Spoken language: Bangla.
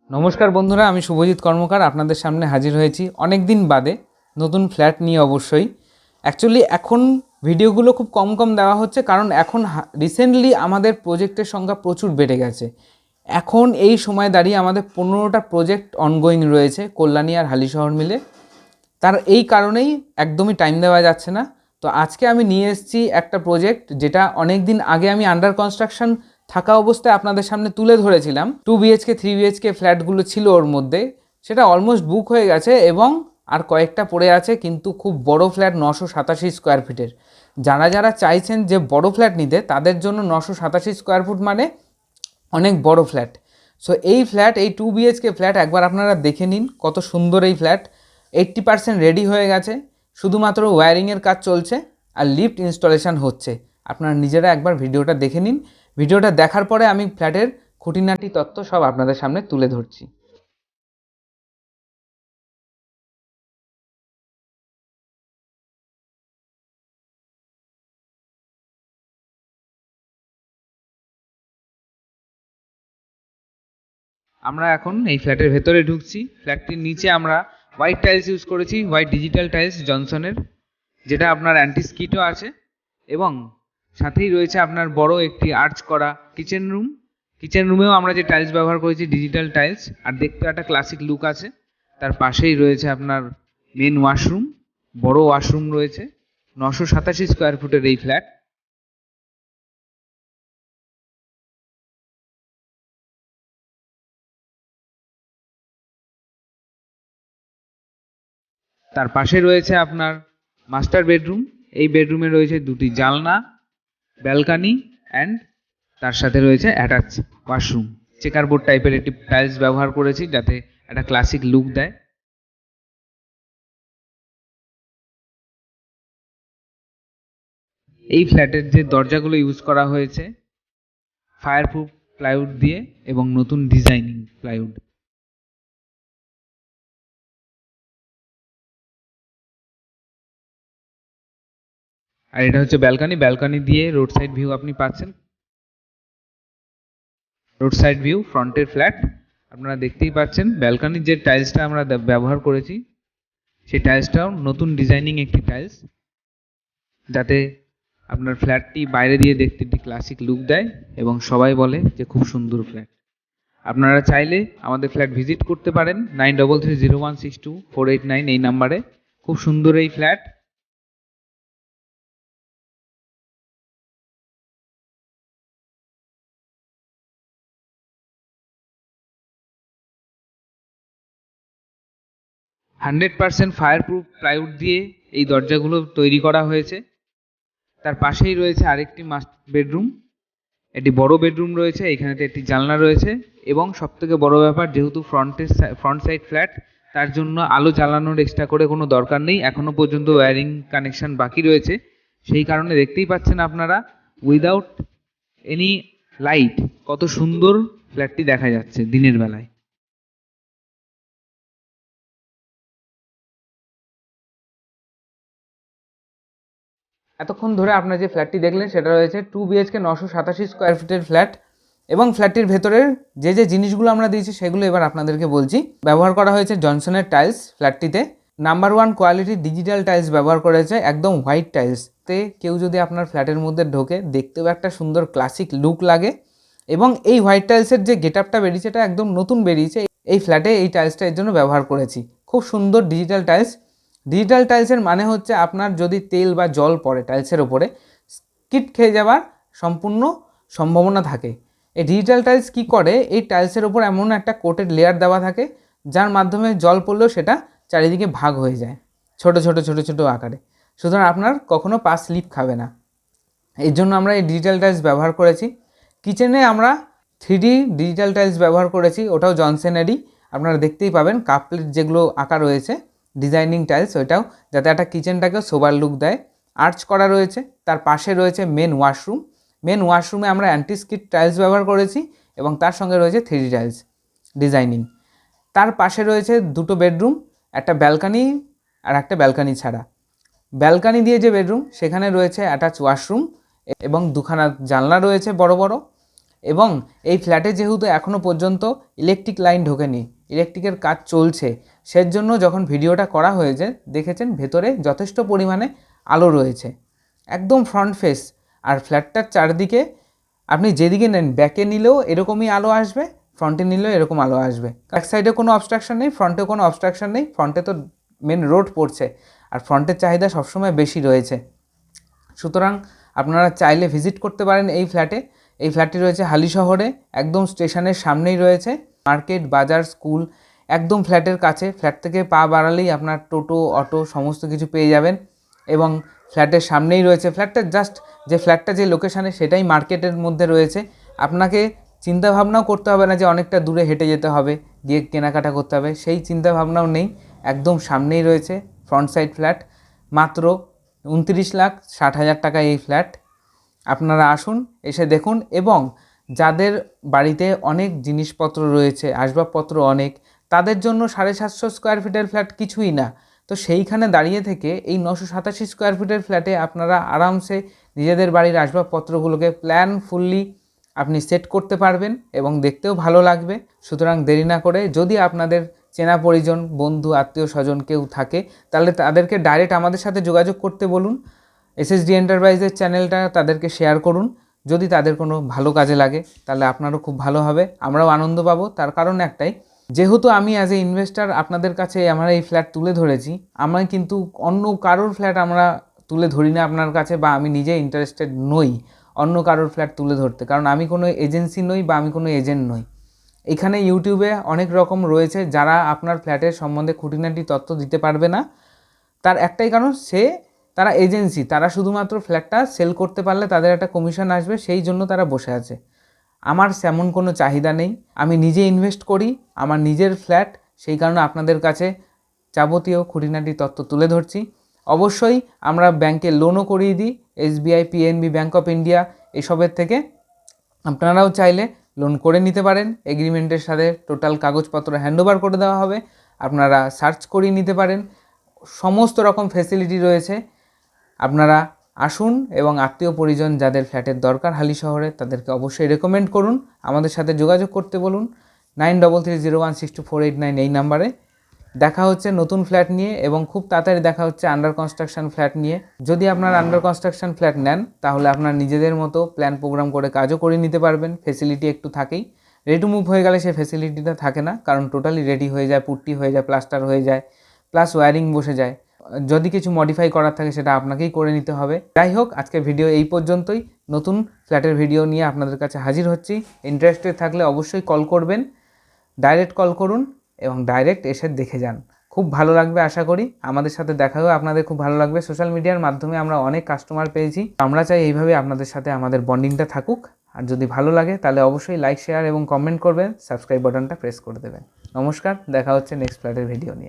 নমস্কার বন্ধুরা, আমি শুভজিৎ কর্মকার আপনাদের সামনে হাজির হয়েছি অনেক দিন বাদে নতুন ফ্ল্যাট নিয়ে। অবশ্যই অ্যাকচুয়ালি এখন ভিডিওগুলো খুব কম কম দেওয়া হচ্ছে, কারণ এখন রিসেন্টলি আমাদের প্রজেক্টের সংখ্যা প্রচুর বেড়ে গেছে। এখন এই সময় দাঁড়িয়ে আমাদের 15টা প্রজেক্ট অনগোয়িং রয়েছে কল্যাণী আর হালিশহর মিলে। তার এই কারণেই একদমই টাইম দেওয়া যাচ্ছে না। তো আজকে আমি নিয়ে এসেছি একটা প্রজেক্ট যেটা অনেক দিন আগে আমি আন্ডার কনস্ট্রাকশন থাকা অবস্থায় আপনাদের সামনে তুলে ধরেছিলাম। 2 BHK 3 BHK ফ্ল্যাটগুলো ছিল ওর মধ্যে, সেটা অলমোস্ট বুক হয়ে গেছে এবং আর কয়েকটা পড়ে আছে, কিন্তু খুব বড় ফ্ল্যাট, 987 স্কোয়ার ফিটের। যারা যারা চাইছেন যে বড় ফ্ল্যাট নিতে, তাদের জন্য 987 স্কোয়ার ফুট মানে অনেক বড় ফ্ল্যাট। সো এই ফ্ল্যাট, এই 2 BHK ফ্ল্যাট একবার আপনারা দেখে নিন, কত সুন্দর এই ফ্ল্যাট। 80% রেডি হয়ে গেছে, শুধুমাত্র ওয়্যারিংয়ের কাজ চলছে আর লিফট ইনস্টলেশন হচ্ছে। আপনারা নিজেরা একবার ভিডিওটা দেখে নিন। ভিডিওটা দেখার পরে আমি ফ্ল্যাটের খুঁটিনাটি তথ্য সব আপনাদের সামনে তুলে ধরছি। আমরা এখন এই ফ্ল্যাটের ভেতরে ঢুকছি। ফ্ল্যাটটির নিচে আমরা হোয়াইট টাইলস ইউজ করেছি, হোয়াইট ডিজিটাল টাইলস জনসনের, যেটা আপনার অ্যান্টি স্কিটও আছে। এবং সাথেই রয়েছে আপনার বড় একটি আর্চ করা কিচেন রুম। কিচেন রুমেও আমরা যে টাইলস ব্যবহার করেছি ডিজিটাল টাইলস, আর দেখতে একটা ক্লাসিক লুক আছে। তার পাশেই রয়েছে আপনার মেন ওয়াশরুম, বড় ওয়াশরুম রয়েছে। 987 স্কোয়ার ফুটের এই ফ্ল্যাট। তার পাশে রয়েছে আপনার মাস্টার বেডরুম। এই বেডরুমে রয়েছে দুটি জানলা, ব্যালকানি অ্যান্ড তার সাথে রয়েছে অ্যাটাচ ওয়াশরুম। চেকারবোর্ড টাইপের একটি টাইলস ব্যবহার করেছি যাতে একটা ক্লাসিক লুক দেয়। এই ফ্ল্যাটের যে দরজাগুলো ইউজ করা হয়েছে ফায়ারপ্রুফ প্লাইউড দিয়ে এবং নতুন ডিজাইনিং প্লাইউড। আর এটা হচ্ছে ব্যালকানি। ব্যালকানি দিয়ে রোড সাইড ভিউ আপনি পাচ্ছেন। রোড সাইড ভিউ, ফ্রন্টের ফ্ল্যাট আপনারা দেখতেই পাচ্ছেন। ব্যালকানির যে টাইলসটা আমরা ব্যবহার করেছি, সেই টাইলসটাও নতুন ডিজাইনিং একটি টাইলস, যাতে আপনার ফ্ল্যাটটি বাইরে দিয়ে দেখতে একটি ক্লাসিক লুক দেয় এবং সবাই বলে যে খুব সুন্দর ফ্ল্যাট। আপনারা চাইলে আমাদের ফ্ল্যাট ভিজিট করতে পারেন 9330162489 এই নাম্বারে। খুব সুন্দর এই flat. Hundred percent fireproof plywood দিয়ে এই দরজাগুলো তৈরি করা হয়েছে। তার পাশেই রয়েছে আরেকটি বেডরুম, একটি বড় বেডরুম রয়েছে। এখানেতে একটি জানলা রয়েছে এবং সবথেকে বড় ব্যাপার, যেহেতু ফ্রন্ট সাইড ফ্ল্যাট, তার জন্য আলো জ্বালানোর এক্সট্রা করে কোনো দরকার নেই। এখনো পর্যন্ত ওয়্যারিং কানেকশন বাকি রয়েছে, সেই কারণে দেখতেই পাচ্ছেন আপনারা উইদাউট এনি লাইট কত সুন্দর ফ্ল্যাটটি দেখা যাচ্ছে দিনের বেলায়। এতক্ষণ ধরে আপনারা যে ফ্ল্যাটটি দেখলেন সেটা রয়েছে 2 BHK 987 স্কোয়ার ফিটের ফ্ল্যাট। এবং ফ্ল্যাটটির ভেতরের যে যে জিনিসগুলো আমরা দিয়েছি সেগুলো এবার আপনাদেরকে বলছি। ব্যবহার করা হয়েছে জনসনের টাইলস ফ্ল্যাটটিতে। নাম্বার 1 কোয়ালিটির ডিজিটাল টাইলস ব্যবহার করেছে, একদম হোয়াইট টাইলস। কেউ যদি আপনার ফ্ল্যাটের মধ্যে ঢোকে, দেখতেও একটা সুন্দর ক্লাসিক লুক লাগে। এবং এই হোয়াইট টাইলসের যে গেট আপটা বেরিয়েছে, এটা একদম নতুন বেরিয়েছে এই ফ্ল্যাটে। এই টাইলসটা এর জন্য ব্যবহার করেছি। খুব সুন্দর ডিজিটাল টাইলস। ডিজিটাল টাইলসের মানে হচ্ছে আপনার যদি তেল বা জল পড়ে টাইলসের ওপরে, স্কিড খেয়ে যাওয়ার সম্পূর্ণ সম্ভাবনা থাকে। এই ডিজিটাল টাইলস কী করে, এই টাইলসের ওপর এমন একটা কোটেড লেয়ার দেওয়া থাকে, যার মাধ্যমে জল পড়লেও সেটা চারিদিকে ভাগ হয়ে যায় ছোট ছোট ছোট ছোট আকারে। সুতরাং আপনার কখনো পা স্লিপ খাবে না। এর জন্য আমরা এই ডিজিটাল টাইলস ব্যবহার করেছি। কিচেনে আমরা 3D ডিজিটাল টাইলস ব্যবহার করেছি, ওটাও জনসনেরই। আপনারা দেখতেই পাবেন কাপ প্লেট যেগুলো আঁকা রয়েছে ডিজাইনিং টাইলস, ওইটাও, যাতে একটা কিচেনটাকেও সোবার লুক দেয়। আর্চ করা রয়েছে। তার পাশে রয়েছে মেন ওয়াশরুম। মেন ওয়াশরুমে আমরা অ্যান্টি স্কিড টাইলস ব্যবহার করেছি এবং তার সঙ্গে রয়েছে 3D টাইলস ডিজাইনিং। তার পাশে রয়েছে দুটো বেডরুম, একটা ব্যালকানি আর একটা ব্যালকানি ছাড়া। ব্যালকানি দিয়ে যে বেডরুম, সেখানে রয়েছে অ্যাটাচ ওয়াশরুম এবং দুখানা জানলা রয়েছে বড় বড়। এবং এই ফ্ল্যাটে যেহেতু এখনও পর্যন্ত ইলেকট্রিক লাইন ঢোকেনি, ইলেকট্রিকের কাজ চলছে, সেজন্য যখন ভিডিওটা করা হয়েছে দেখেছেন ভেতরে যথেষ্ট পরিমাণে আলো রয়েছে, একদম ফ্রন্ট ফেস। আর ফ্ল্যাটটার চারদিকে আপনি যেদিকে নেন, ব্যাকে নিলেও এরকমই আলো আসবে, ফ্রন্টে নিলেও এরকম আলো আসবে। ব্যাক সাইডে কোনো অবস্ট্রাকশন নেই, ফ্রন্টে কোনো অবস্ট্রাকশন নেই। ফ্রন্টে তো মেন রোড পড়ছে, আর ফ্রন্টের চাহিদা সবসময় বেশি রয়েছে। সুতরাং আপনারা চাইলে ভিজিট করতে পারেন এই ফ্ল্যাটে। এই ফ্ল্যাটটি রয়েছে হালিশহরে, একদম স্টেশনের সামনেই রয়েছে। মার্কেট, বাজার, স্কুল একদম ফ্ল্যাটের কাছে। ফ্ল্যাট থেকে পা বাড়ালেই আপনার টোটো, অটো সমস্ত কিছু পেয়ে যাবেন এবং ফ্ল্যাটের সামনেই রয়েছে। ফ্ল্যাটটা জাস্ট ফ্ল্যাটটা যে লোকেশানে সেটাই মার্কেটের মধ্যে রয়েছে। আপনাকে চিন্তাভাবনাও করতে হবে না যে অনেকটা দূরে হেঁটে যেতে হবে, গিয়ে কেনাকাটা করতে হবে, সেই চিন্তাভাবনাও নেই। একদম সামনেই রয়েছে ফ্রন্ট সাইড ফ্ল্যাট। মাত্র 29,60,000 টাকা এই ফ্ল্যাট। আপনারা আসুন, এসে দেখুন। এবং যাদের বাড়িতে অনেক জিনিসপত্র রয়েছে, আসবাবপত্র অনেক, তাদের জন্য 750 স্কোয়ার ফিটের ফ্ল্যাট কিছুই না। তো সেইখানে দাঁড়িয়ে থেকে এই 987 স্কোয়ার ফিটের ফ্ল্যাটে আপনারা আরামসে নিজেদের বাড়ির আসবাবপত্রগুলোকে ফুললি আপনি সেট করতে পারবেন এবং দেখতেও ভালো লাগবে। সুতরাং দেরি না করে, যদি আপনাদের চেনা পরিজন, বন্ধু, আত্মীয় স্বজন কেউ থাকে, তাহলে তাদেরকে ডাইরেক্ট আমাদের সাথে যোগাযোগ করতে বলুন। এসএসডি এন্টারপ্রাইজের চ্যানেলটা তাদেরকে শেয়ার করুন। যদি তাদের কোনো ভালো কাজে লাগে তাহলে আপনারও খুব ভালো হবে, আমরাও আনন্দ পাবো। তার কারণ একটাই, যেহেতু আমি অ্যাজ এ ইনভেস্টার আপনাদের কাছে আমরা এই ফ্ল্যাট তুলে ধরেছি, আমি কিন্তু অন্য কারোর ফ্ল্যাট আমরা তুলে ধরি না আপনার কাছে, বা আমি নিজে ইন্টারেস্টেড নই অন্য কারোর ফ্ল্যাট তুলে ধরতে, কারণ আমি কোনো এজেন্সি নই বা আমি কোনো এজেন্ট নই। এখানে ইউটিউবে অনেক রকম রয়েছে যারা আপনার ফ্ল্যাটের সম্বন্ধে খুঁটিনাটি তথ্য দিতে পারবে না। তার একটাই কারণ, তারা এজেন্সি, তারা শুধুমাত্র ফ্ল্যাটটা সেল করতে পারলে তাদের একটা কমিশন আসবে, সেই জন্য তারা বসে আছে। আমার তেমন কোনো চাহিদা নেই, আমি নিজে ইনভেস্ট করি, আমার নিজের ফ্ল্যাট, সেই কারণে আপনাদের কাছে যাবতীয় খুঁটিনাটি তথ্য তুলে ধরছি। অবশ্যই আমরা ব্যাংকে লোনও করিয়ে দিই, SBI, PNB, bank of India এসবের থেকে। আপনারাও চাইলে লোন করে নিতে পারেন, এগ্রিমেন্টের সাথে টোটাল কাগজপত্র হ্যান্ডওভার করে দেওয়া হবে, আপনারা সার্চ করিয়ে নিতে পারেন, সমস্ত রকম ফ্যাসিলিটি রয়েছে। আপনারা আসুন এবং আত্মীয় পরিজন যাদের ফ্ল্যাটের দরকার হালিশহরে, তাদেরকে অবশ্যই রেকমেন্ড করুন, আমাদের সাথে যোগাযোগ করতে বলুন। 9330162489 এই নাম্বারে। দেখা হচ্ছে নতুন ফ্ল্যাট নিয়ে, এবং খুব তাড়াতাড়ি দেখা হচ্ছে আন্ডার কনস্ট্রাকশন ফ্ল্যাট নিয়ে। যদি আপনারা আন্ডার কনস্ট্রাকশন ফ্ল্যাট নেন, তাহলে আপনার নিজেদের মতো প্ল্যান প্রোগ্রাম করে কাজও করে নিতে পারবেন, ফেসিলিটি একটু থাকেই। রেডি টু মুভ হয়ে গেলে সেই ফেসিলিটিটা থাকে না, কারণ টোটালি রেডি হয়ে যায়, পুট্টি হয়ে যায়, প্লাস্টার হয়ে যায়, প্লাস ওয়্যারিং বসে যায়। যদি কিছু মডিফাই করার থাকে সেটা আপনাকেই করে নিতে হবে। যাই হোক, আজকের ভিডিও এই পর্যন্তই। নতুন ফ্ল্যাটের ভিডিও নিয়ে আপনাদের কাছে হাজির হচ্ছি। ইন্টারেস্টেড থাকলে অবশ্যই কল করবেন, ডাইরেক্ট কল করুন এবং ডাইরেক্ট এসে দেখে যান, খুব ভালো লাগবে। আশা করি আমাদের সাথে দেখা হয়ে আপনাদের খুব ভালো লাগবে। সোশ্যাল মিডিয়ার মাধ্যমে আমরা অনেক কাস্টমার পেয়েছি, আমরা চাই এইভাবে আপনাদের সাথে আমাদের বন্ডিংটা থাকুক। আর যদি ভালো লাগে তাহলে অবশ্যই লাইক, শেয়ার এবং কমেন্ট করবেন, সাবস্ক্রাইব বাটনটা প্রেস করে দেবেন। নমস্কার, দেখা হচ্ছে নেক্সট ফ্ল্যাটের ভিডিও নিয়ে।